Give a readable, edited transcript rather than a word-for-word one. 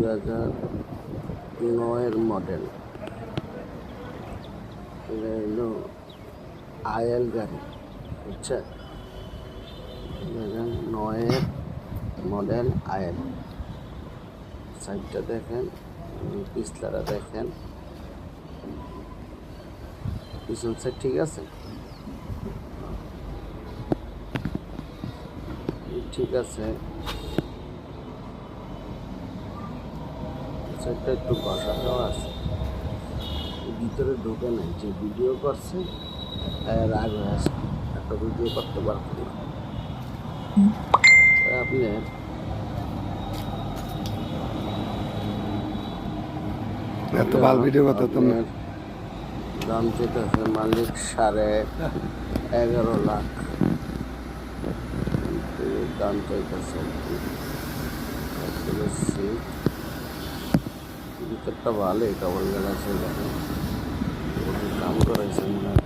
2009 model. এটা হলো IL গাড়ি, বুঝছেন? 2009 মডেল আইএল। সাইডটা দেখেন, পিছলাটা দেখেন, পিছন সাইড ঠিক আছে, ঠিক আছে। সাইডটা একটু ঘষাটাও আছে, ভিতরে ঢুকে নাই। যে ভিডিও করছে রাগ হয়ে আছে, একটা ভিডিও করতে পারত না। আপনার এত ভালো ভিডিও করতে তোমরা দাম চেয়েছে মালিক 11.5 লাখ দাম চাইতেছে। সিট ভিতরটা ভালো, কেবল গেলাছে, কাম করাইছে মনে হয়।